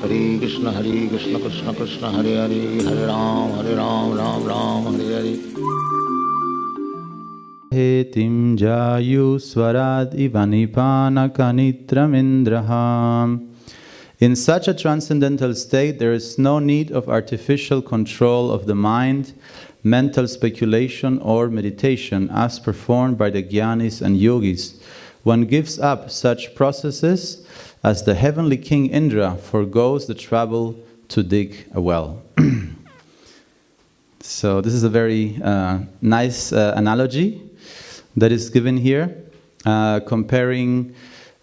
Hare Krishna, Krishna Krishna, Hare Hare, Hare Ram, Ram Ram, Hare Hare. Hetim jahyuḥ svarāḍ iva nipāna-khanitram indraḥ. In such a transcendental state, there is no need of artificial control of the mind, mental speculation or meditation as performed by the jñānīs and yogīs. One gives up such processes as the heavenly king Indra forgoes the trouble to dig a well. So this is a very nice analogy that is given here, comparing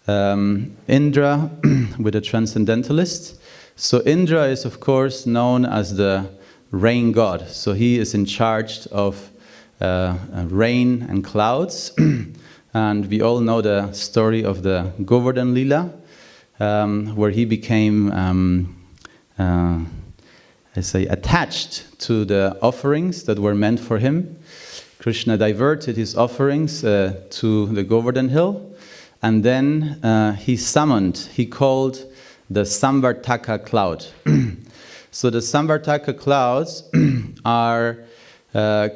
Indra with a transcendentalist. So Indra is of course known as the rain god. So he is in charge of rain and clouds. And we all know the story of the Govardhan Lila, where he became attached to the offerings that were meant for him. Krishna diverted his offerings to the Govardhan hill, and then he called the Samvartaka Cloud. So the Samvartaka clouds are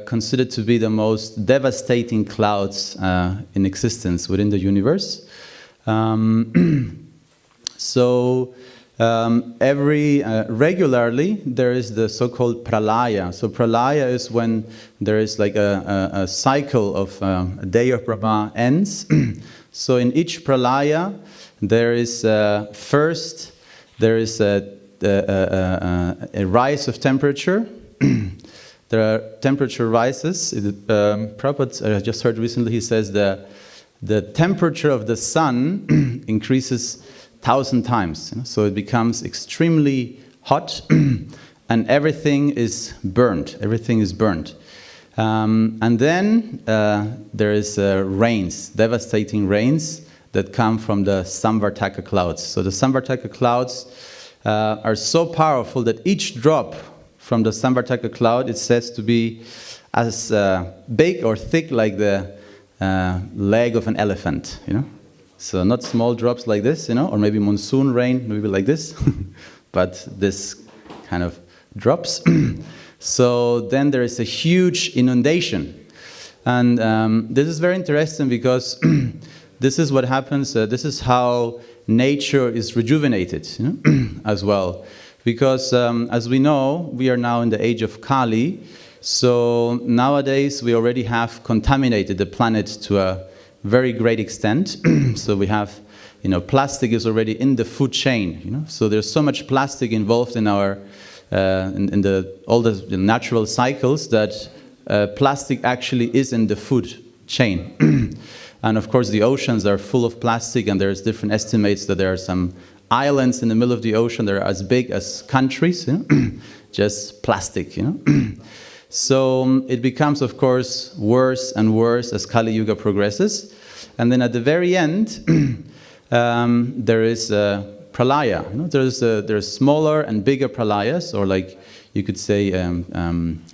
considered to be the most devastating clouds in existence within the universe. Regularly there is the so-called pralaya. So pralaya is when there is like a cycle of a day of Brahma ends. So in each pralaya there is first there is a rise of temperature. There are temperature rises. Prabhupada, I just heard recently, he says the temperature of the sun increases 1,000 times. So it becomes extremely hot and everything is burnt. Everything is burnt. And then there is rains, devastating rains that come from the Samvartaka clouds. So the Samvartaka clouds are so powerful that each drop from the Samvartaka cloud is said to be as big or thick like the leg of an elephant, So not small drops like this, or maybe monsoon rain, maybe like this, but this kind of drops. So then there is a huge inundation. And this is very interesting because this is what happens, this is how nature is rejuvenated as well. Because as we know, we are now in the age of Kali, so nowadays we already have contaminated the planet to a very great extent. So we have, plastic is already in the food chain. So there's so much plastic involved in our all the natural cycles that plastic actually is in the food chain. And of course the oceans are full of plastic, and there's different estimates that there are some islands in the middle of the ocean that are as big as countries, just plastic. So it becomes, of course, worse and worse as Kali Yuga progresses. And then at the very end, there is pralaya. There's smaller and bigger pralayas, or like you could say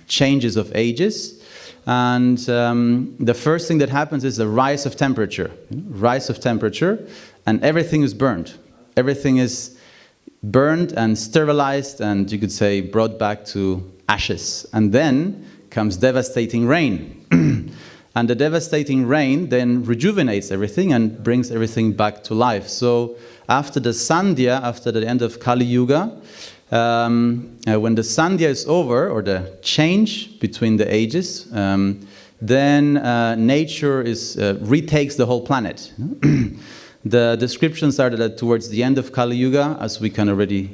changes of ages. And the first thing that happens is the rise of temperature. Rise of temperature, and everything is burned. Everything is burned and sterilized, and you could say brought back to ashes. And then comes devastating rain. And the devastating rain then rejuvenates everything and brings everything back to life. So after the Sandhya, after the end of Kali Yuga, when the Sandhya is over, or the change between the ages, then nature retakes the whole planet. The descriptions are that towards the end of Kali Yuga, as we can already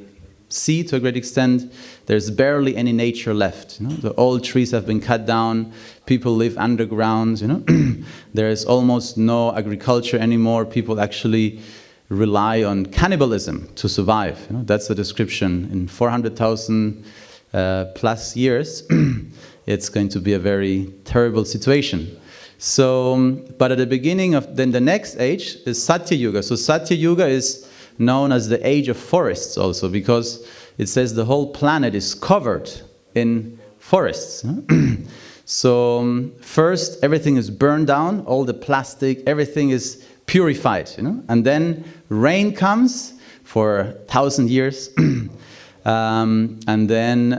see to a great extent, there's barely any nature left. The old trees have been cut down, people live underground, there is almost no agriculture anymore, people actually rely on cannibalism to survive. That's the description. In 400,000 plus years, it's going to be a very terrible situation. So, but at the beginning of then the next age is Satya Yuga. So Satya Yuga is known as the age of forests also, because it says the whole planet is covered in forests. So first everything is burned down, all the plastic, everything is purified, and then rain comes for 1,000 years. And then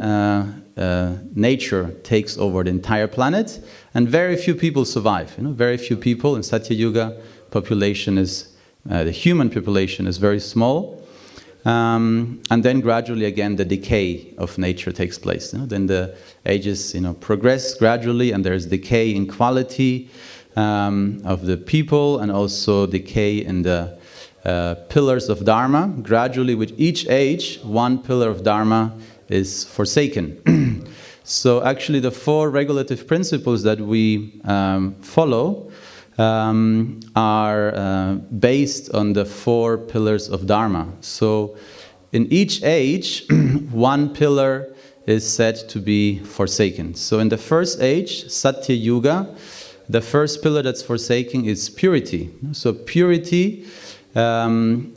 nature takes over the entire planet, and very few people survive. Very few people in Satya Yuga. Population is the human population is very small, and then gradually again the decay of nature takes place. Then the ages progress gradually, and there's decay in quality of the people, and also decay in the pillars of Dharma. Gradually, with each age, one pillar of Dharma is forsaken. So actually the 4 regulative principles that we follow are based on the 4 pillars of Dharma. So in each age, one pillar is said to be forsaken. So in the first age, Satya Yuga, the first pillar that's forsaken is purity. So purity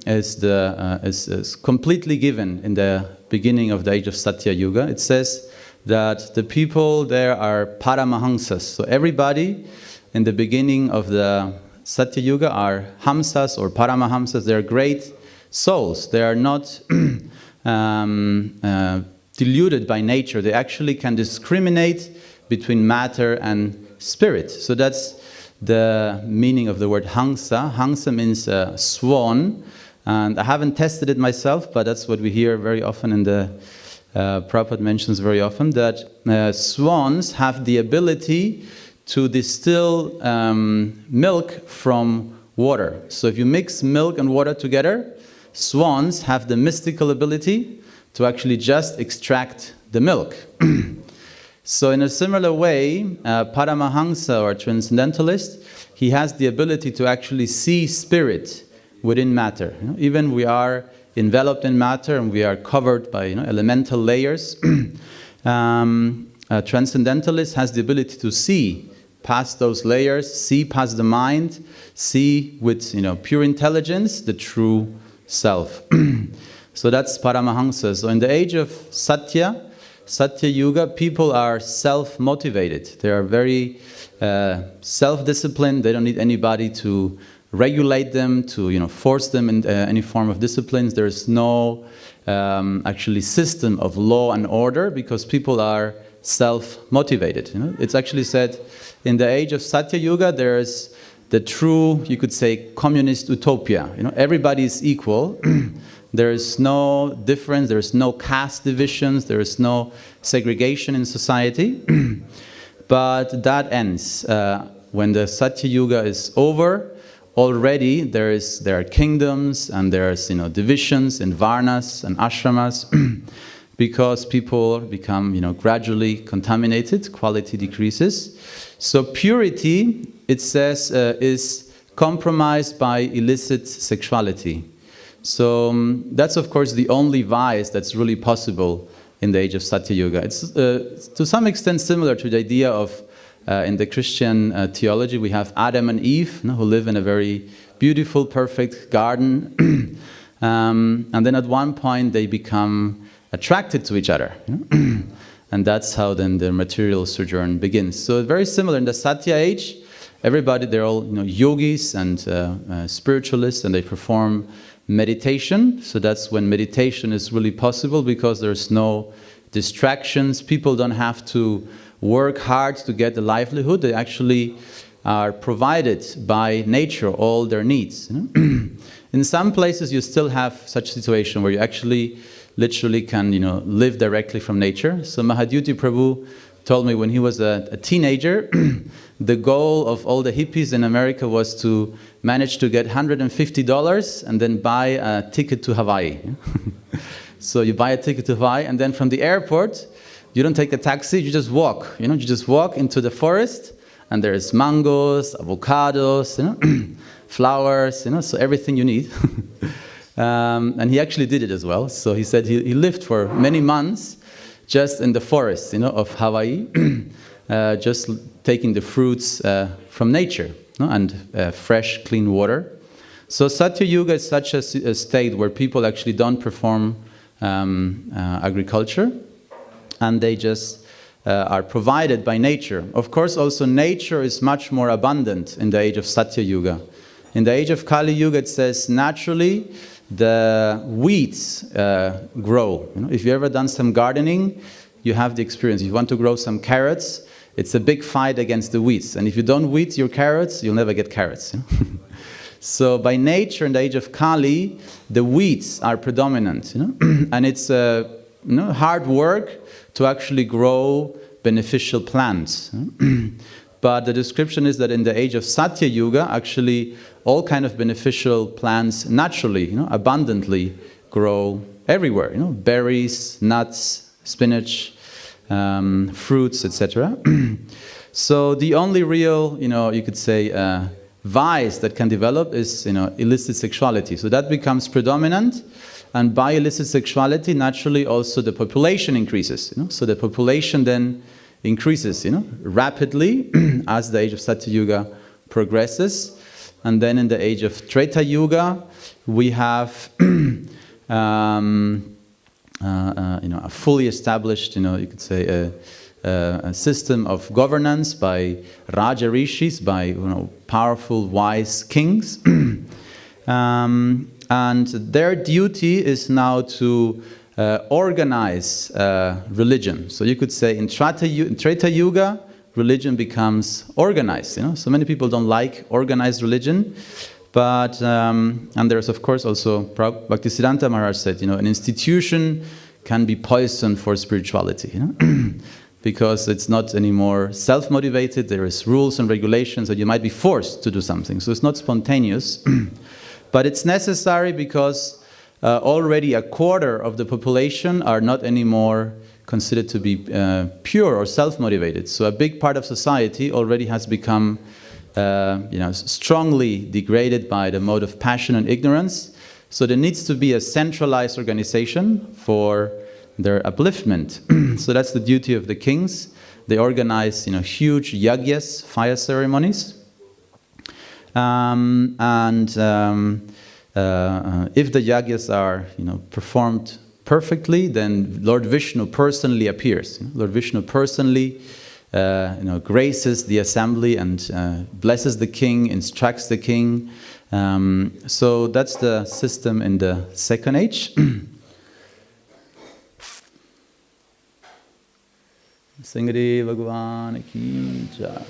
is completely given in the beginning of the age of Satya Yuga. It says that the people there are paramahamsas. So everybody in the beginning of the Satya Yuga are hamsas or paramahamsas. They are great souls. They are not deluded by nature. They actually can discriminate between matter and spirit. So that's the meaning of the word hamsa. Hamsa means swan, and I haven't tested it myself, but that's what we hear very often in the Prabhupada mentions very often, that swans have the ability to distill milk from water. So if you mix milk and water together, swans have the mystical ability to actually just extract the milk. So in a similar way, Paramahamsa or transcendentalist, he has the ability to actually see spirit within matter. Even we are enveloped in matter and we are covered by elemental layers. A transcendentalist has the ability to see past those layers, see past the mind, see with pure intelligence the true self. So that's Paramahamsa. So in the age of Satya Yuga, people are self-motivated. They are very self-disciplined. They don't need anybody to regulate them, to force them in any form of disciplines. There's no actually system of law and order, because people are self-motivated. It's actually said in the age of Satya Yuga there's the true, you could say, communist utopia. Everybody is equal. There is no difference, there is no caste divisions, there is no segregation in society. But that ends. When the Satya Yuga is over, already there are kingdoms and there's divisions in varnas and ashramas, because people become gradually contaminated, quality decreases. So purity, it says, is compromised by illicit sexuality. So that's of course the only vice that's really possible in the age of Satya Yuga. It's to some extent similar to the idea of in the Christian theology we have Adam and Eve, who live in a very beautiful, perfect garden, and then at one point they become attracted to each other, and that's how then the material sojourn begins. So very similar in the Satya age. Everybody, they're all yogis and spiritualists, and they perform meditation. So that's when meditation is really possible, because there's no distractions. People don't have to work hard to get a livelihood. They actually are provided by nature all their needs. In some places you still have such a situation where you actually literally can live directly from nature. So Mahadyuti Prabhu told me when he was a teenager, the goal of all the hippies in America was to manage to get $150 and then buy a ticket to Hawaii. So you buy a ticket to Hawaii, and then from the airport, you don't take a taxi, you just walk. You just walk into the forest, and there's mangoes, avocados, flowers, so everything you need. And he actually did it as well. So he said he lived for many months just in the forest, of Hawaii, just taking the fruits from nature, and fresh, clean water. So Satya Yuga is such a state where people actually don't perform agriculture, and they just are provided by nature. Of course, also nature is much more abundant in the age of Satya Yuga. In the age of Kali Yuga, it says naturally the weeds grow. You know, if you've ever done some gardening, you have the experience. If you want to grow some carrots, it's a big fight against the weeds. And if you don't weed your carrots, you'll never get carrots. You know? So by nature, in the age of Kali, the weeds are predominant. You know? And it's hard work to actually grow beneficial plants. But the description is that in the age of Satya Yuga, actually all kind of beneficial plants naturally, abundantly grow everywhere. Berries, nuts, spinach, fruits, etc. So the only real, you could say, vice that can develop is, illicit sexuality. So that becomes predominant, and by illicit sexuality, naturally also the population increases. So the population then increases, rapidly as the age of Satya Yuga progresses. And then in the age of Treta Yuga, we have a fully established, you could say, a system of governance by Raja Rishis, by powerful, wise kings. And their duty is now to organize religion. So you could say in Treta Yuga, religion becomes organized. So many people don't like organized religion, but and there's of course also Bhaktisiddhanta Maharaj said, an institution can be poison for spirituality, because it's not anymore self-motivated. There is rules and regulations that you might be forced to do something. So it's not spontaneous, but it's necessary because already a quarter of the population are not anymore considered to be pure or self-motivated. So a big part of society already has become strongly degraded by the mode of passion and ignorance. So there needs to be a centralized organization for their upliftment. So that's the duty of the kings. They organize huge yagyas, fire ceremonies. If the yagyas are performed perfectly, then Lord Vishnu personally appears. Lord Vishnu personally graces the assembly and blesses the king, instructs the king. So that's the system in the second age. Singari Bhagavan ki jai.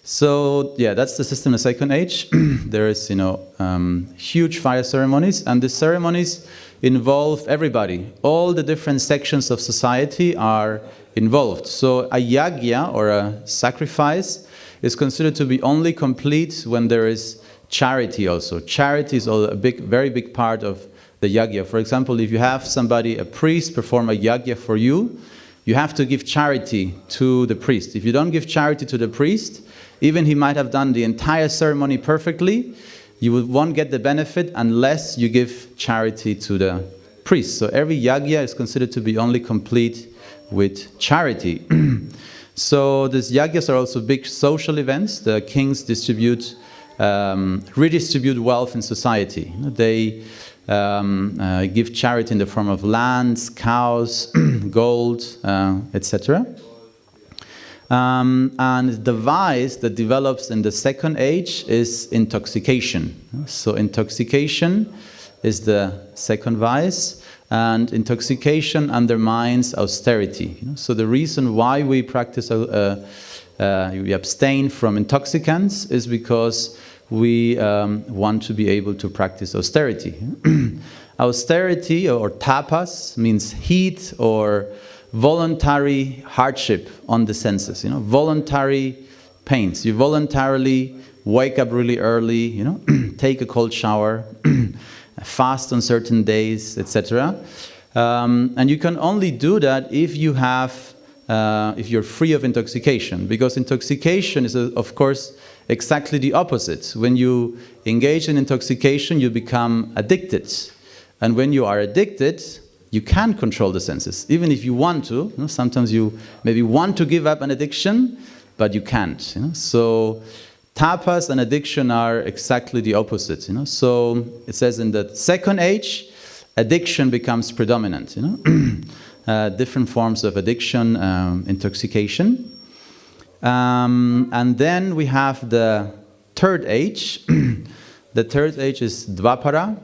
So yeah, that's the system in the second age. There is huge fire ceremonies, and the ceremonies involve everybody. All the different sections of society are involved. So a yagya, or a sacrifice, is considered to be only complete when there is charity also. Charity is a very big part of the yagya. For example, if you have somebody, a priest, perform a yagya for you, you have to give charity to the priest. If you don't give charity to the priest, even he might have done the entire ceremony perfectly, you won't get the benefit unless you give charity to the priest. So every yagya is considered to be only complete with charity. So these yagyas are also big social events. The kings redistribute wealth in society. They give charity in the form of lands, cows, gold, etc. And the vice that develops in the second age is intoxication. So intoxication is the second vice, and intoxication undermines austerity. So the reason why we practice, we abstain from intoxicants is because we want to be able to practice austerity. Austerity, or tapas, means heat or voluntary hardship on the senses, voluntary pains. You voluntarily wake up really early, take a cold shower, fast on certain days, etc. And you can only do that if you have, if you're free of intoxication, because intoxication is, of course, exactly the opposite. When you engage in intoxication, you become addicted. And when you are addicted, you can't control the senses, even if you want to. Sometimes you maybe want to give up an addiction, but you can't. So tapas and addiction are exactly the opposite. So it says in the second age, addiction becomes predominant. Different forms of addiction, intoxication. And then we have the third age, The third age is Dvapara.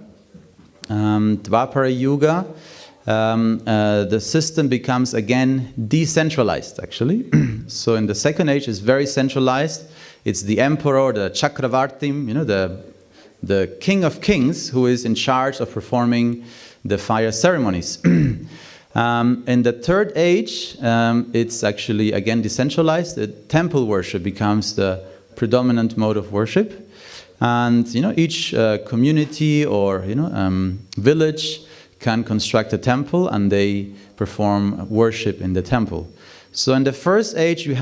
Dvapara Yuga. The system becomes again decentralized, actually. So in the second age, it's very centralized. It's the emperor, the Chakravartim, the king of kings, who is in charge of performing the fire ceremonies. In the third age, it's actually again decentralized. The temple worship becomes the predominant mode of worship, and each community or village can construct a temple, and they perform worship in the temple. So in the first age, you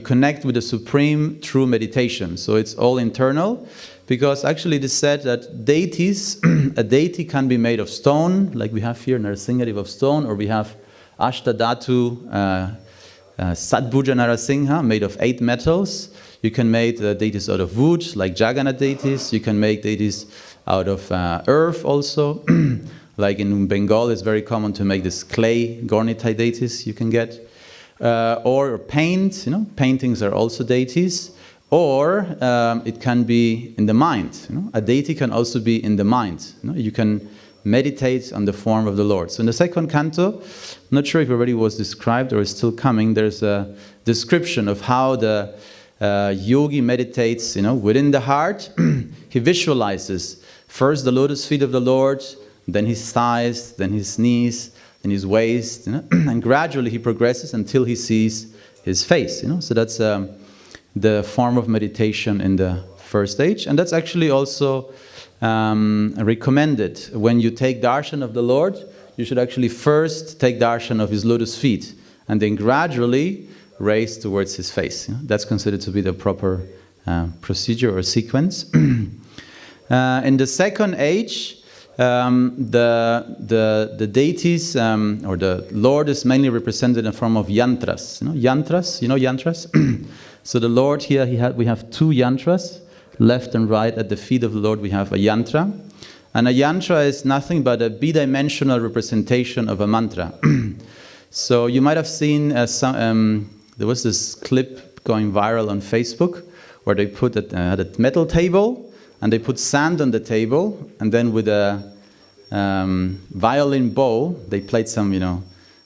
connect with the Supreme through meditation. So it's all internal, because actually it is said that deities, a deity can be made of stone, like we have here, Narasimha of stone, or we have Ashtadhatu Sadbhuja Narasingha, made of 8 metals. You can make deities out of wood, like Jagannath deities. You can make deities out of earth also. Like in Bengal, it's very common to make this clay Gornitai deities you can get. Or paint, paintings are also deities. Or it can be in the mind. A deity can also be in the mind. You can meditate on the form of the Lord. So in the second canto, I'm not sure if it already was described or is still coming, there's a description of how the yogi meditates, within the heart. He visualizes first the lotus feet of the Lord, then his thighs, then his knees, then his waist, and gradually he progresses until he sees his face. So that's the form of meditation in the first stage, and that's actually also recommended. When you take darshan of the Lord, you should actually first take darshan of his lotus feet, and then gradually raise towards his face. That's considered to be the proper procedure or sequence. In the second age, the deities or the Lord is mainly represented in the form of yantras. Yantras, yantras? So the Lord here, we have 2 yantras, left and right. At the feet of the Lord we have a yantra. And a yantra is nothing but a bidimensional representation of a mantra. So you might have seen there was this clip going viral on Facebook where they put had a metal table and they put sand on the table, and then with a violin bow they played some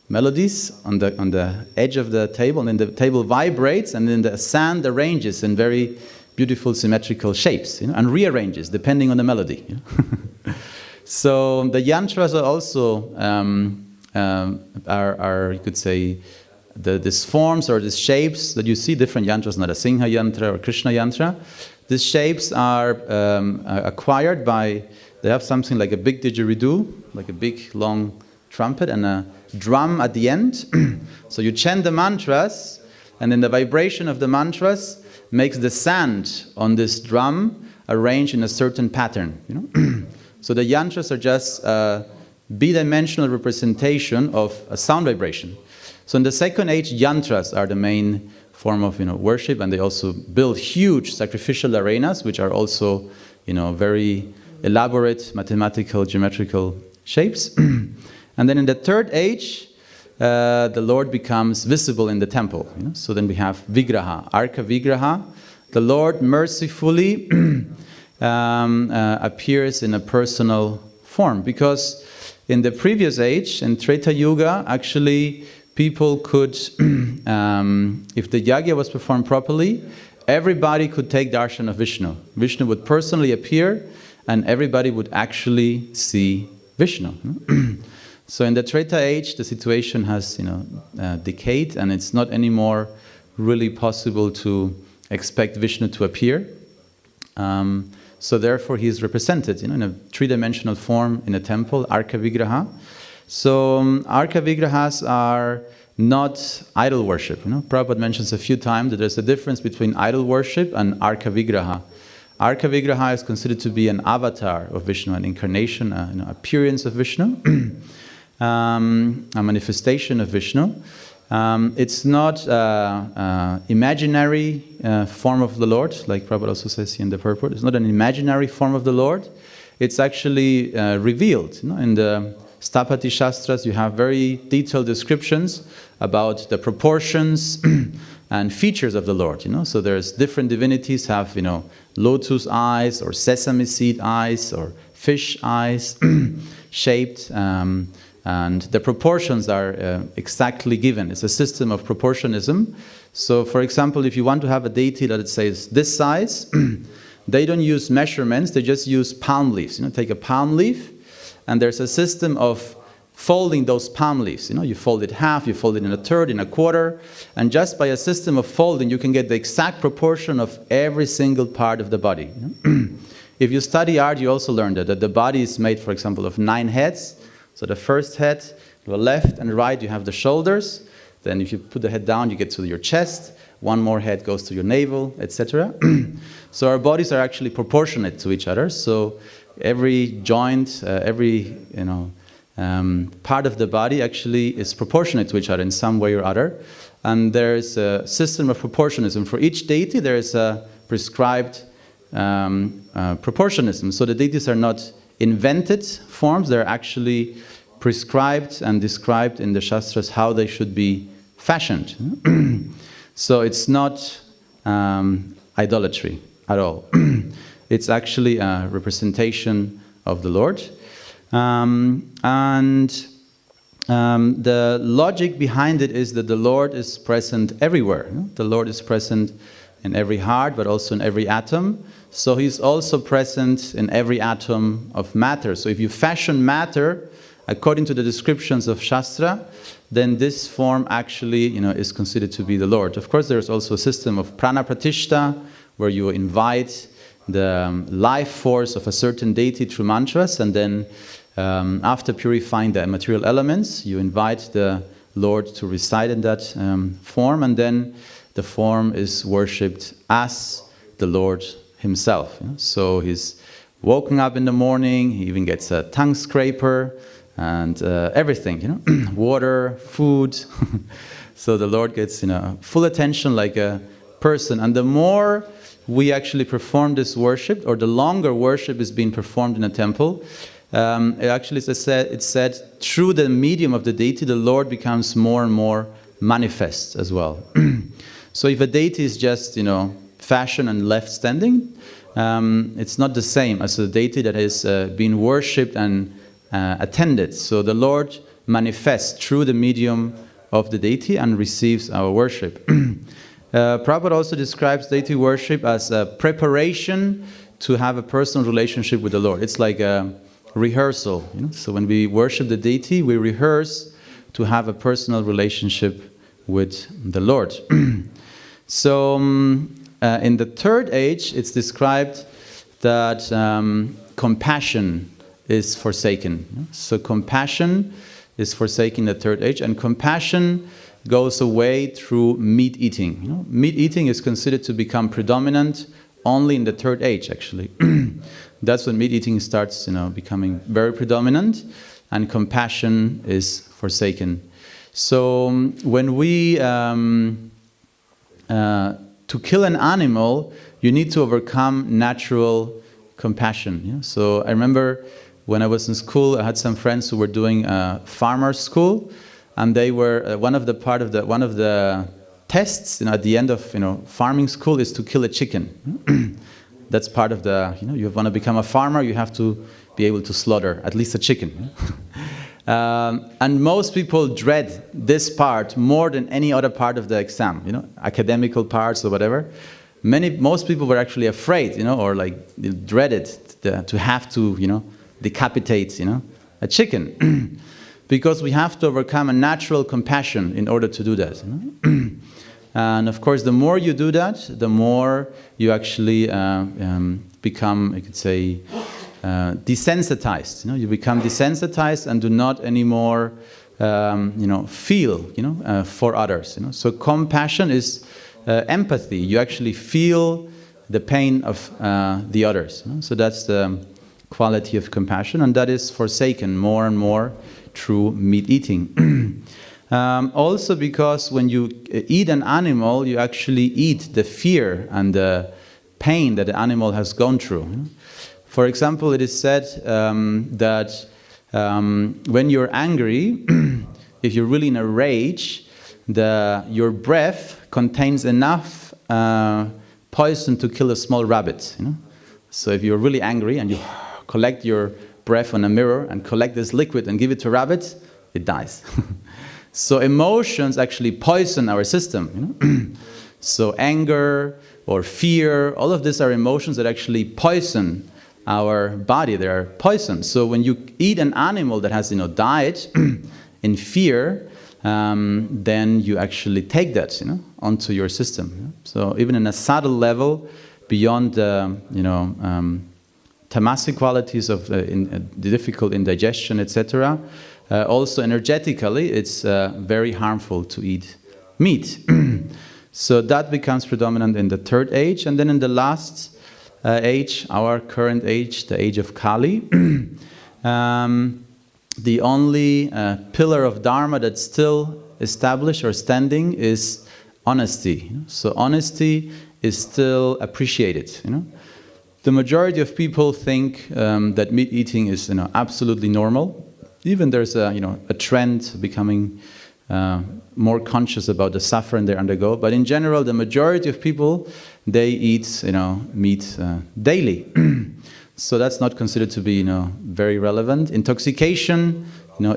melodies on the edge of the table, and then the table vibrates, and then the sand arranges in very beautiful symmetrical shapes, and rearranges depending on the melody. So the yantras are also are you could say these forms or these shapes that you see, different yantras, Narasingha yantra or Krishna yantra. These shapes are acquired by, they have something like a big didgeridoo, like a big long trumpet and a drum at the end. So you chant the mantras, and then the vibration of the mantras makes the sand on this drum arrange in a certain pattern. So the yantras are just a bidimensional representation of a sound vibration. So in the second age, yantras are the main form of worship, and they also build huge sacrificial arenas, which are also very elaborate mathematical geometrical shapes. And then in the third age, the Lord becomes visible in the temple. So then we have vigraha, arka vigraha. The Lord mercifully appears in a personal form, because in the previous age, in Treta Yuga, actually people could, if the yagya was performed properly, everybody could take darshan of Vishnu. Vishnu would personally appear, and everybody would actually see Vishnu. So in the Treta age, the situation has decayed, and it's not anymore really possible to expect Vishnu to appear. So therefore he is represented in a 3-dimensional form in a temple, Arka Vigraha. So Arka Vigrahas are not idol worship. Prabhupada mentions a few times that there's a difference between idol worship and Arka Vigraha. Arka Vigraha is considered to be an avatar of Vishnu, an incarnation, an appearance of Vishnu, a manifestation of Vishnu. It's not imaginary form of the Lord, like Prabhupada also says here in the purport. It's not an imaginary form of the Lord. It's actually revealed. In the Stapati Shastras, you have very detailed descriptions about the proportions, and features of the Lord. So there's different divinities have lotus eyes or sesame seed eyes or fish eyes shaped, and the proportions are exactly given. It's a system of proportionism. So for example, if you want to have a deity that it says this size, they don't use measurements, they just use palm leaves. Take a palm leaf, and there's a system of folding those palm leaves. You fold it half, you fold it in a third, in a quarter, and just by a system of folding, you can get the exact proportion of every single part of the body. If you study art, you also learn that the body is made, for example, of 9 heads. So the first head, the left and right, you have the shoulders. Then if you put the head down, you get to your chest. One more head goes to your navel, etc. So our bodies are actually proportionate to each other. So every joint, every part of the body actually is proportionate to each other in some way or other. And there's a system of proportionism. For each deity, there is a prescribed proportionism. So the deities are not invented forms, they're actually prescribed and described in the Shastras how they should be fashioned. So it's not idolatry at all. It's actually a representation of the Lord. The logic behind it is that the Lord is present everywhere. The Lord is present in every heart, but also in every atom. So He's also present in every atom of matter. So if you fashion matter according to the descriptions of Shastra, then this form actually is considered to be the Lord. Of course, there's also a system of prana pratishta, where you invite the life force of a certain deity through mantras, and then after purifying the material elements, you invite the Lord to reside in that form, and then the form is worshipped as the Lord Himself. So He's woken up in the morning, He even gets a tongue scraper, and everything, water, food. So the Lord gets full attention like a person, and the more we actually perform this worship, or the longer worship is being performed in a temple, it actually it's said through the medium of the deity, the Lord becomes more and more manifest as well. So if a deity is just fashioned and left standing, it's not the same as a deity that is being worshipped and attended. So the Lord manifests through the medium of the deity and receives our worship. Prabhupada also describes deity worship as a preparation to have a personal relationship with the Lord. It's like a rehearsal. So when we worship the deity, we rehearse to have a personal relationship with the Lord. So in the third age, it's described that compassion is forsaken. So compassion is forsaken in the third age, and compassion goes away through meat eating. Meat eating is considered to become predominant only in the third age, actually. That's when meat eating starts, becoming very predominant, and compassion is forsaken. So when we to kill an animal, you need to overcome natural compassion. So I remember when I was in school, I had some friends who were doing farmer school, and they were one of the tests at the end of farming school is to kill a chicken. That's part of the you want to become a farmer, you have to be able to slaughter at least a chicken. And most people dread this part more than any other part of the exam, academical parts or whatever. Most people were actually afraid, or dreaded to have to, decapitate, a chicken, because we have to overcome a natural compassion in order to do that. And of course, the more you do that, the more you actually become, I could say, desensitized. You become desensitized and do not anymore, feel, for others. So compassion is empathy. You actually feel the pain of the others. So that's the quality of compassion, and that is forsaken more and more through meat eating. Also because when you eat an animal, you actually eat the fear and the pain that the animal has gone through. For example, it is said that when you're angry, if you're really in a rage, your breath contains enough poison to kill a small rabbit. So if you're really angry and you collect your breath on a mirror and collect this liquid and give it to a rabbit, it dies. So emotions actually poison our system. So anger or fear, all of these are emotions that actually poison our body. They are poison. So when you eat an animal that has died in fear, then you actually take that onto your system. So even in a subtle level, beyond the tamasic qualities of difficult indigestion, etc. Also energetically, it's very harmful to eat meat. So that becomes predominant in the third age, and then in the last age, our current age, the age of Kali, the only pillar of Dharma that's still established or standing is honesty. So honesty is still appreciated. The majority of people think that meat eating is absolutely normal. Even there's a trend becoming more conscious about the suffering they undergo. But in general, the majority of people, they eat meat daily. So that's not considered to be very relevant. Intoxication,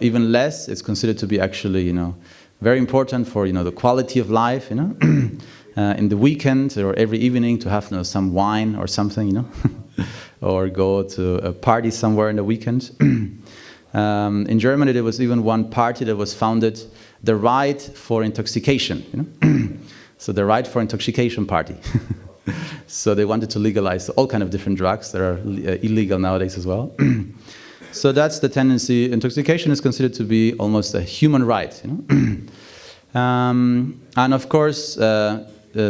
even less. It's considered to be actually very important for the quality of life. In the weekend or every evening to have some wine or something, or go to a party somewhere in the weekend. In Germany, there was even one party that was founded, the Right for Intoxication. So the Right for Intoxication party. So they wanted to legalize all kind of different drugs that are illegal nowadays as well. So that's the tendency. Intoxication is considered to be almost a human right. And of course,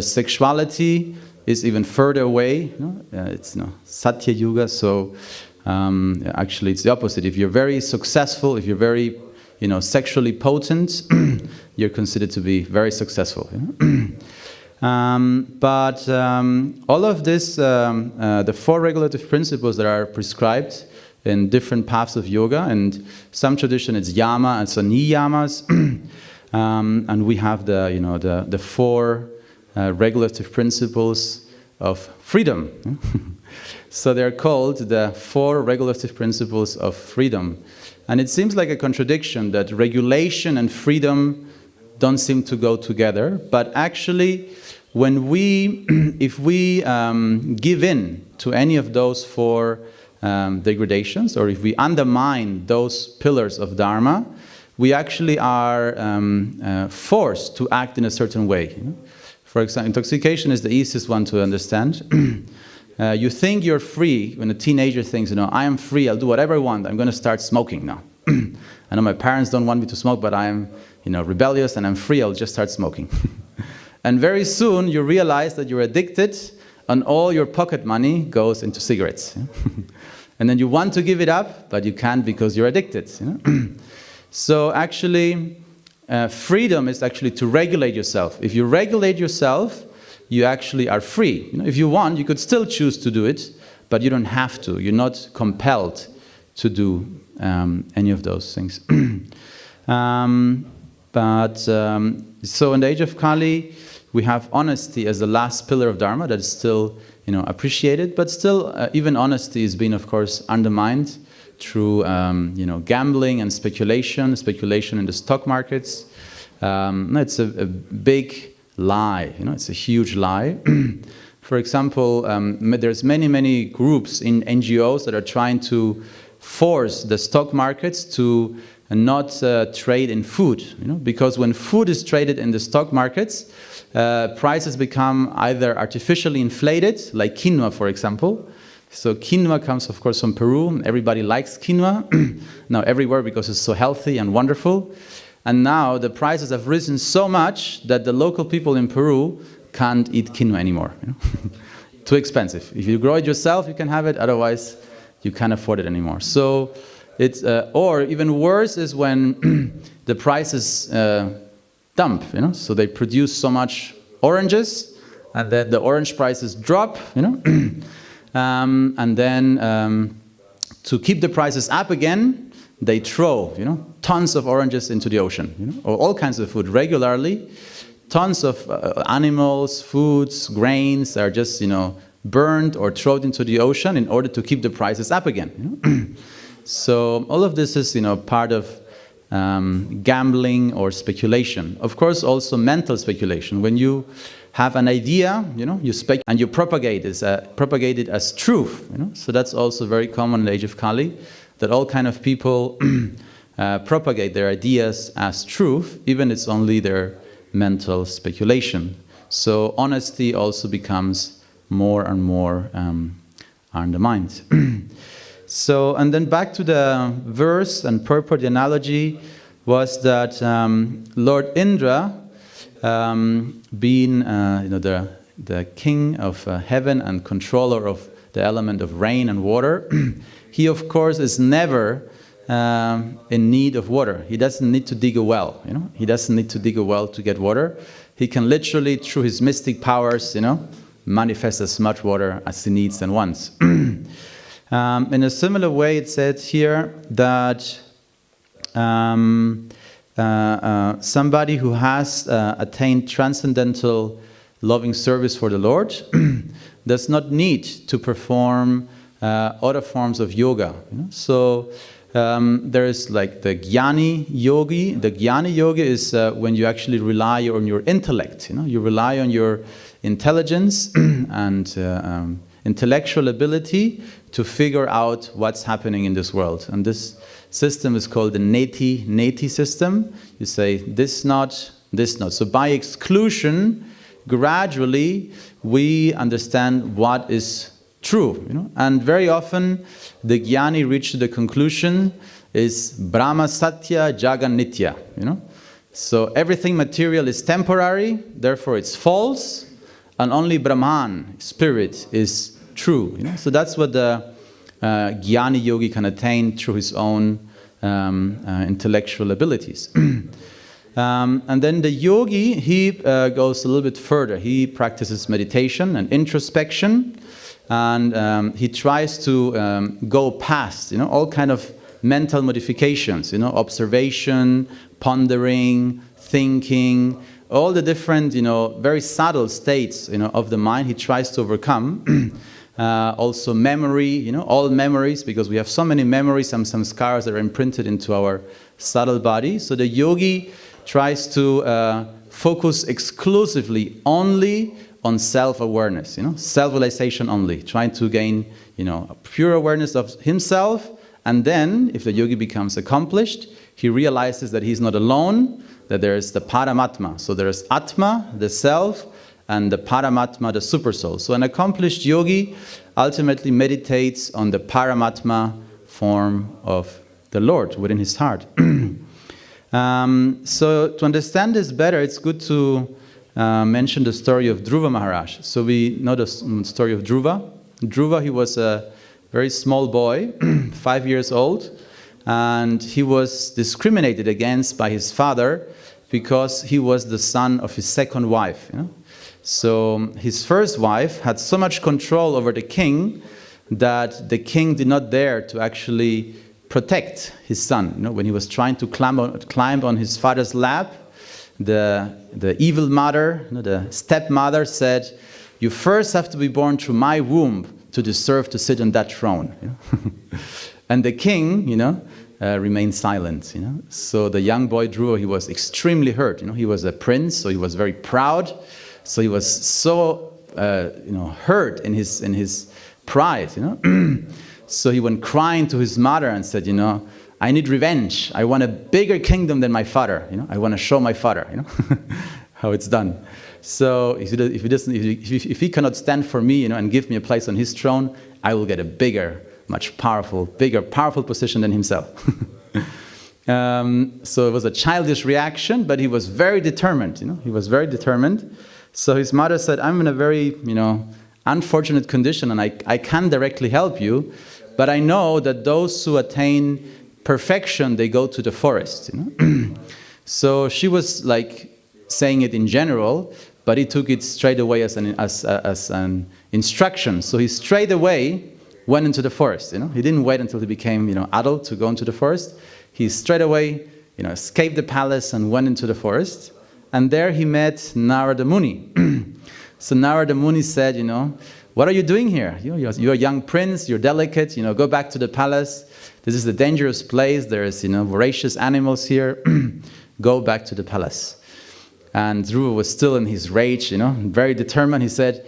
sexuality is even further away. It's Satya Yuga. So actually, it's the opposite. If you're very successful, if you're very sexually potent, you're considered to be very successful. But all of this, the four regulative principles that are prescribed in different paths of yoga, and some tradition it's yama and so niyamas, and we have the four regulative principles of freedom. So they're called the four regulative principles of freedom. And it seems like a contradiction that regulation and freedom don't seem to go together. But actually, if we give in to any of those four degradations, or if we undermine those pillars of Dharma, we actually are forced to act in a certain way. For example, intoxication is the easiest one to understand. You think you're free when a teenager thinks, I am free, I'll do whatever I want, I'm going to start smoking now. I know my parents don't want me to smoke, but I'm rebellious and I'm free, I'll just start smoking. And very soon you realize that you're addicted and all your pocket money goes into cigarettes. And then you want to give it up, but you can't because you're addicted. So actually, freedom is actually to regulate yourself. If you regulate yourself, you actually are free. If you want, you could still choose to do it, but you don't have to. You're not compelled to do any of those things. So in the age of Kali, we have honesty as the last pillar of Dharma that is still appreciated, but still even honesty is being, of course, undermined through gambling and speculation in the stock markets. It's a big lie. It's a huge lie. For example, there's many groups in NGOs that are trying to force the stock markets to not trade in food, because when food is traded in the stock markets, prices become either artificially inflated, like quinoa, for example. So quinoa comes, of course, from Peru. Everybody likes quinoa now everywhere because it's so healthy and wonderful. And now the prices have risen so much that the local people in Peru can't eat quinoa anymore. Too expensive. If you grow it yourself, you can have it. Otherwise, you can't afford it anymore. So it's or even worse is when the prices dump. So they produce so much oranges, and then the orange prices drop. And then to keep the prices up again, they throw tons of oranges into the ocean, or all kinds of food regularly. Tons of animals, foods, grains are just, burned or thrown into the ocean in order to keep the prices up again. So all of this is, part of gambling or speculation. Of course, also mental speculation. When you have an idea, you speculate and you propagate it as truth. So that's also very common in the age of Kali, that all kind of people propagate their ideas as truth, even it's only their mental speculation. So honesty also becomes more and more undermined. So, and then back to the verse and purport, the analogy was that Lord Indra, being the king of heaven and controller of the element of rain and water, he of course is never in need of water. He doesn't need to dig a well, He doesn't need to dig a well to get water. He can literally, through his mystic powers, manifest as much water as he needs and wants. In a similar way, it said here that somebody who has attained transcendental loving service for the Lord does not need to perform other forms of yoga. So there is like the jnāni yogi. The jnāni yogi is when you actually rely on your intellect. You rely on your intelligence and intellectual ability to figure out what's happening in this world. And this system is called the neti system. You say this not, this not. So by exclusion, gradually we understand what is true. And very often the jnāni reach to the conclusion is Brahma Satya Jagan Nitya. So everything material is temporary, therefore it's false, and only Brahman, spirit, is true. So that's what the jnāni yogi can attain through his own intellectual abilities. And then the yogi, he goes a little bit further. He practices meditation and introspection, and he tries to go past, all kind of mental modifications, observation, pondering, thinking, all the different, very subtle states, of the mind he tries to overcome. Also memory, all memories, because we have so many memories, some scars that are imprinted into our subtle body. So the yogi tries to focus exclusively only on self-awareness, self-realization only, trying to gain, a pure awareness of himself. And then, if the yogi becomes accomplished, he realizes that he's not alone, that there is the Paramatma. So there is Atma, the self, and the Paramatma, the supersoul. So an accomplished yogi ultimately meditates on the Paramatma form of the Lord within his heart. So to understand this better, it's good to mention the story of Dhruva Maharaj. So we know the story of Dhruva. Dhruva, he was a very small boy, 5 years old, and he was discriminated against by his father because he was the son of his second wife. So his first wife had so much control over the king that the king did not dare to actually protect his son. When he was trying to climb on his father's lap, the evil mother, the stepmother said, "You first have to be born through my womb to deserve to sit on that throne." And the king, remained silent. So the young boy Dhruva, he was extremely hurt. He was a prince, so he was very proud. So he was so hurt in his pride. So he went crying to his mother and said, "I need revenge. I want a bigger kingdom than my father. I want to show my father, how it's done. So if he cannot stand for me, and give me a place on his throne, I will get a bigger powerful position than himself." So it was a childish reaction, but he was very determined. He was very determined. So his mother said, "I'm in a very unfortunate condition, and I can't directly help you, but I know that those who attain perfection, they go to the forest." So she was like saying it in general, but he took it straight away as an instruction. So he straight away went into the forest. He didn't wait until he became adult to go into the forest. he straight away, escaped the palace and went into the forest. And there he met Narada Muni. So Narada Muni said, what are you doing here? You're a young prince, you're delicate, go back to the palace. This is a dangerous place, there's, voracious animals here. Go back to the palace. And Dhruva was still in his rage, very determined. He said,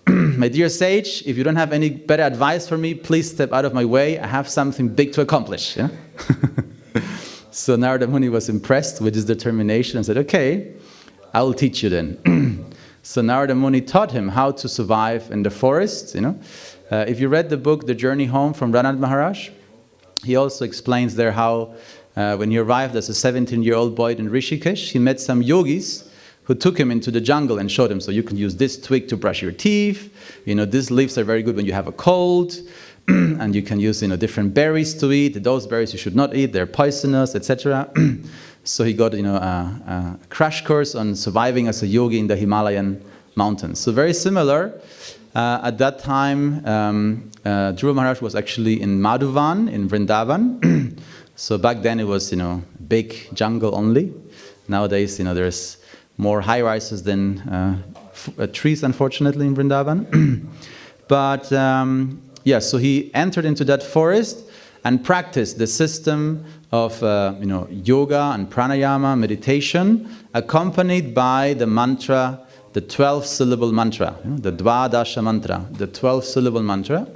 my dear sage, if you don't have any better advice for me, please step out of my way. I have something big to accomplish. So Narada Muni was impressed with his determination and said, okay, I will teach you then. So Narada Muni taught him how to survive in the forest. If you read the book, The Journey Home from Ranad Maharaj, he also explains there how when he arrived as a 17-year-old boy in Rishikesh, he met some yogis who took him into the jungle and showed him, so you can use this twig to brush your teeth, these leaves are very good when you have a cold, and you can use different berries to eat. Those berries you should not eat, they're poisonous, etc. So he got a crash course on surviving as a yogi in the Himalayan mountains. So very similar. At that time, Dhruva Maharaj was actually in Madhuvan, in Vrindavan. So back then it was big jungle only. Nowadays there's more high-rises than trees, unfortunately, in Vrindavan. But so he entered into that forest and practiced the system of yoga and pranayama, meditation, accompanied by the mantra, the 12-syllable mantra, the Dvadasha mantra, the 12-syllable mantra.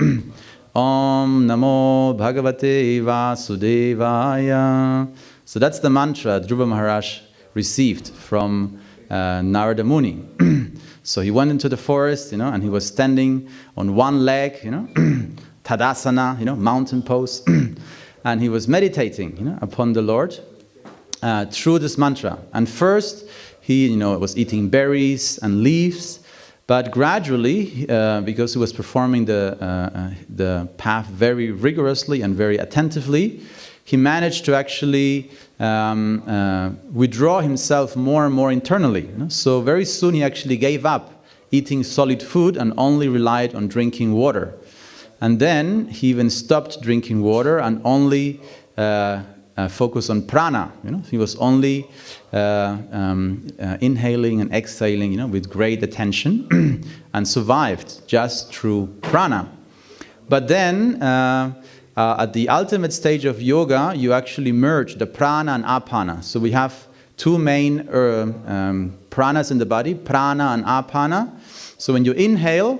Om Namo Bhagavate Vasudevaya. So that's the mantra Dhruva Maharaj received from Narada Muni. So he went into the forest, and he was standing on one leg, Tadasana, mountain pose, and he was meditating, upon the Lord through this mantra. And first, he, was eating berries and leaves, but gradually, because he was performing the path very rigorously and very attentively, he managed to actually withdraw himself more and more internally. So very soon he actually gave up eating solid food and only relied on drinking water. And then he even stopped drinking water and only focused on prana. He was only inhaling and exhaling, with great attention, and survived just through prana. But then, at the ultimate stage of yoga, you actually merge the prana and apana. So we have two main pranas in the body, prana and apana. So when you inhale,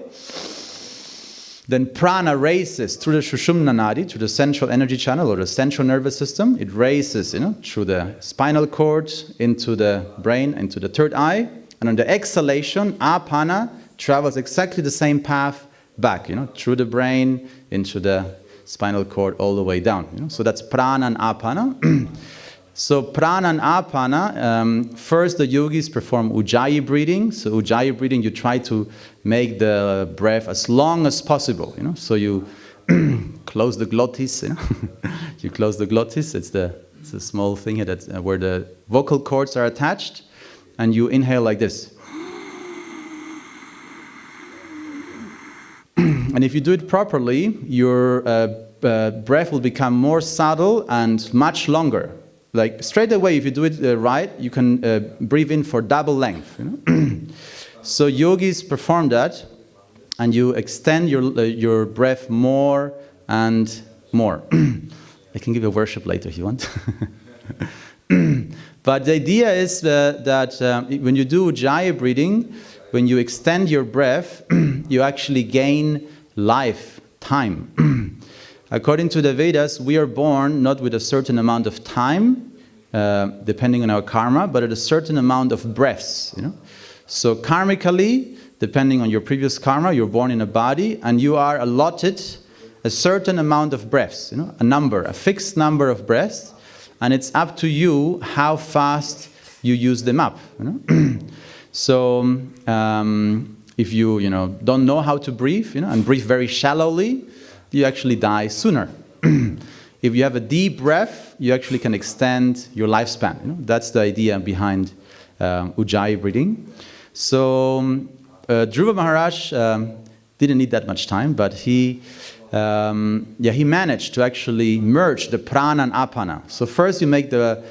then prana races through the Sushumna Nadi, through the central energy channel or the central nervous system. It races, through the spinal cord, into the brain, into the third eye. And on the exhalation, apana travels exactly the same path back, through the brain, into the spinal cord, all the way down. So that's prana and apana. So prana and apana, first the yogis perform ujjayi breathing. So ujjayi breathing, you try to make the breath as long as possible. So you close the glottis. You close the glottis. It's a small thing here where the vocal cords are attached, and you inhale like this. And if you do it properly, your breath will become more subtle and much longer. Like straight away, if you do it right, you can breathe in for double length. So yogis perform that, and you extend your breath more and more. I can give you a worship later if you want. But the idea is that when you do ujjayi breathing, when you extend your breath, you actually gain lifetime. According to the Vedas, we are born not with a certain amount of time, depending on our karma, but at a certain amount of breaths. So karmically, depending on your previous karma, you're born in a body, and you are allotted a certain amount of breaths, a fixed number of breaths, and it's up to you how fast you use them up. So if you don't know how to breathe, and breathe very shallowly, you actually die sooner. If you have a deep breath, you actually can extend your lifespan. That's the idea behind ujjayi breathing. So Dhruva Maharaj didn't need that much time, but he he managed to actually merge the prana and apana. So first you make the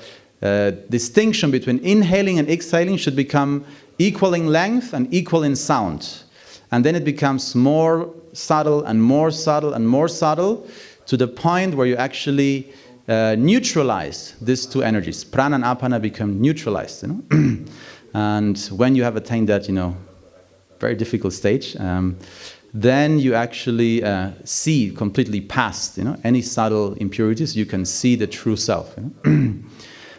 distinction between inhaling and exhaling should become equal in length and equal in sound. And then it becomes more subtle and more subtle and more subtle to the point where you actually neutralize these two energies. Prana and apana become neutralized. And when you have attained that, very difficult stage, then you actually see completely past, any subtle impurities. You can see the true self.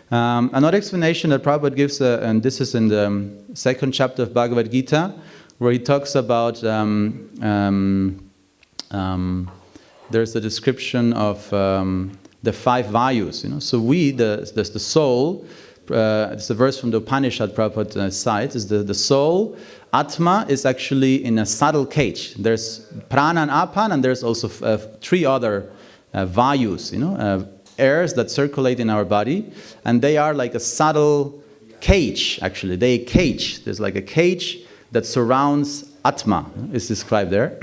Another explanation that Prabhupada gives, and this is in the second chapter of Bhagavad Gita, where he talks about, there's a description of the 5 vayus. So we, the soul, it's a verse from the Upanishad Prabhupada cites, is the soul, Atma, is actually in a subtle cage. There's Prana and Apana, and there's also 3 other vayus, airs that circulate in our body, and they are like a subtle cage, actually. They cage. There's like a cage that surrounds Atma, is described there.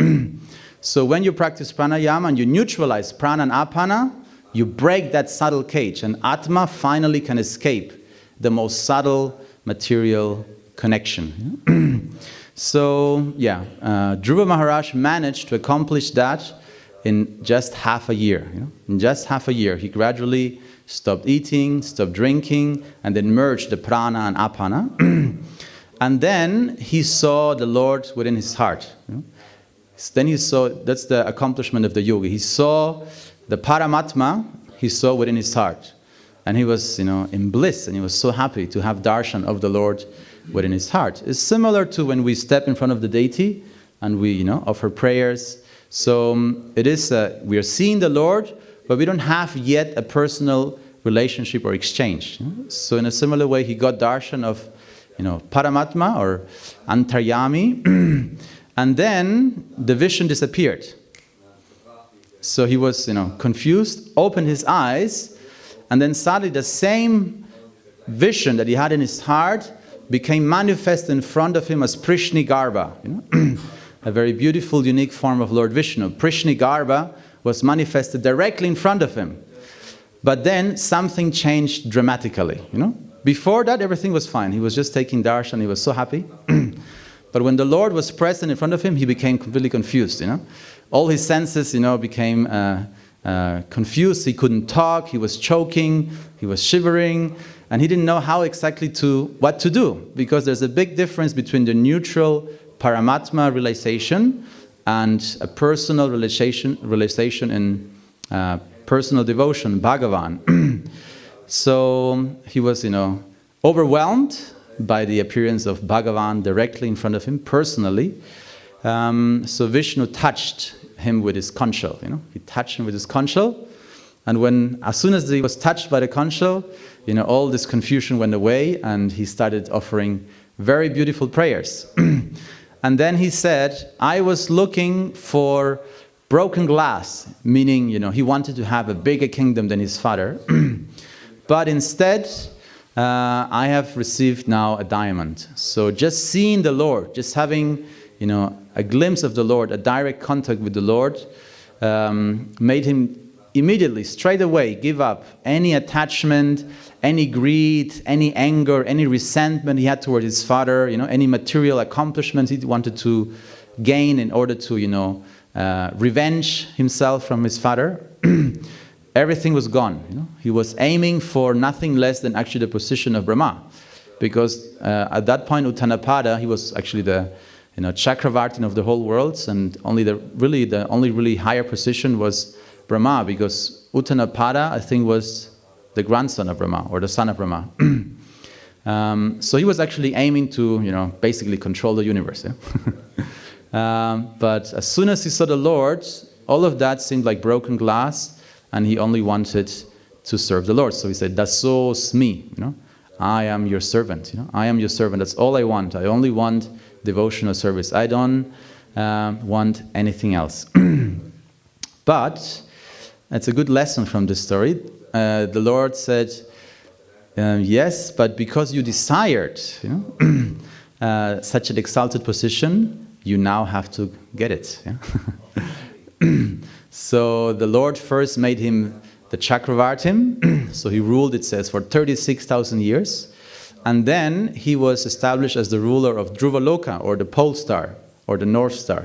So when you practice pranayama and you neutralize prana and apana, you break that subtle cage, and Atma finally can escape the most subtle material connection. So, Dhruva Maharaj managed to accomplish that in just half a year. In just half a year, he gradually stopped eating, stopped drinking, and then merged the prana and apana. And then he saw the Lord within his heart. Then he saw, that's the accomplishment of the yogi. He saw the Paramatma, he saw within his heart. And he was, in bliss, and he was so happy to have darshan of the Lord within his heart. It's similar to when we step in front of the deity and we, offer prayers. So it is, we are seeing the Lord, but we don't have yet a personal relationship or exchange. So in a similar way, he got darshan of, Paramatma or Antaryami, and then the vision disappeared. So he was, confused, opened his eyes, and then suddenly the same vision that he had in his heart became manifest in front of him as Prishnigarbha, a very beautiful, unique form of Lord Vishnu. Prishnigarbha was manifested directly in front of him. But then something changed dramatically, Before that, everything was fine. He was just taking darshan, he was so happy. But when the Lord was present in front of him, he became completely confused, All his senses, became confused. He couldn't talk, he was choking, he was shivering, and he didn't know how exactly what to do, because there's a big difference between the neutral Paramatma realization and a personal realization in personal devotion, Bhagavan. So he was, overwhelmed by the appearance of Bhagavan directly in front of him, personally. So Vishnu touched him with his conch shell, He touched him with his conch shell, and as soon as he was touched by the conch shell, all this confusion went away, and he started offering very beautiful prayers. And then he said, I was looking for broken glass, meaning, he wanted to have a bigger kingdom than his father. But instead, I have received now a diamond. So just seeing the Lord, just having, a glimpse of the Lord, a direct contact with the Lord, made him immediately, straight away, give up any attachment, any greed, any anger, any resentment he had towards his father, any material accomplishments he wanted to gain in order to, revenge himself from his father. Everything was gone. He was aiming for nothing less than actually the position of Brahma, because at that point Uttanapada, he was actually the Chakravartin of the whole world, and the only really higher position was Brahma, because Uttanapada, I think, was the grandson of Brahma or the son of Brahma. So he was actually aiming to basically control the universe. But as soon as he saw the Lord, all of that seemed like broken glass, and he only wanted to serve the Lord. So he said, Daso Smi, I am your servant. I am your servant. That's all I want. I only want devotional service. I don't want anything else. But it's a good lesson from this story. The Lord said, yes, but because you desired such an exalted position, you now have to get it. So the Lord first made him the Chakravartim, so he ruled, it says, for 36,000 years. And then he was established as the ruler of Dhruvaloka, or the pole star, or the North Star.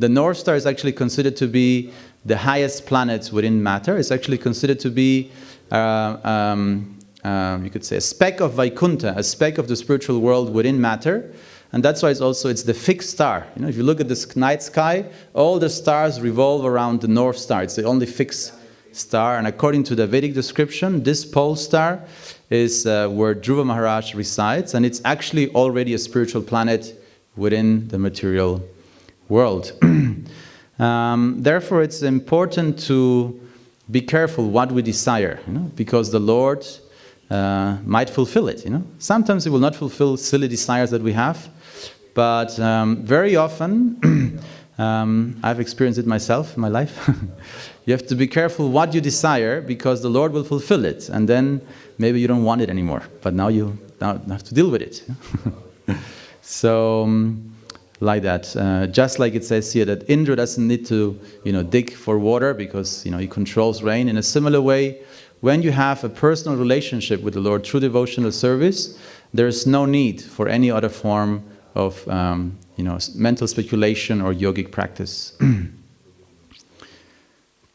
The North Star is actually considered to be the highest planet within matter. It's actually considered to be, you could say, a speck of Vaikuntha, a speck of the spiritual world within matter. And that's why it's the fixed star. If you look at the night sky, all the stars revolve around the North Star. It's the only fixed star. And according to the Vedic description, this pole star is where Dhruva Maharaj resides, and it's actually already a spiritual planet within the material world. Therefore, it's important to be careful what we desire, because the Lord might fulfill it. Sometimes He will not fulfill silly desires that we have, but very often, I've experienced it myself in my life. You have to be careful what you desire, because the Lord will fulfill it, and then maybe you don't want it anymore, but now you have to deal with it. So, like that. Just like it says here that Indra doesn't need to, dig for water because, he controls rain. In a similar way, when you have a personal relationship with the Lord through devotional service, there is no need for any other form of, mental speculation or yogic practice.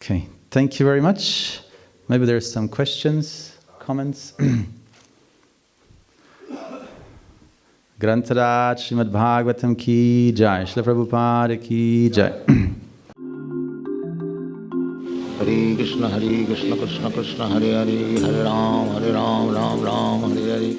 Okay, thank you very much. Maybe there's some questions, comments. Grantaraj Srimad Bhagavatam ki jai, Srila Prabhupada ki jai. Hare Krishna, Krishna Krishna, Hare Hare, Hare Ram, Ram Ram, Hare Hare.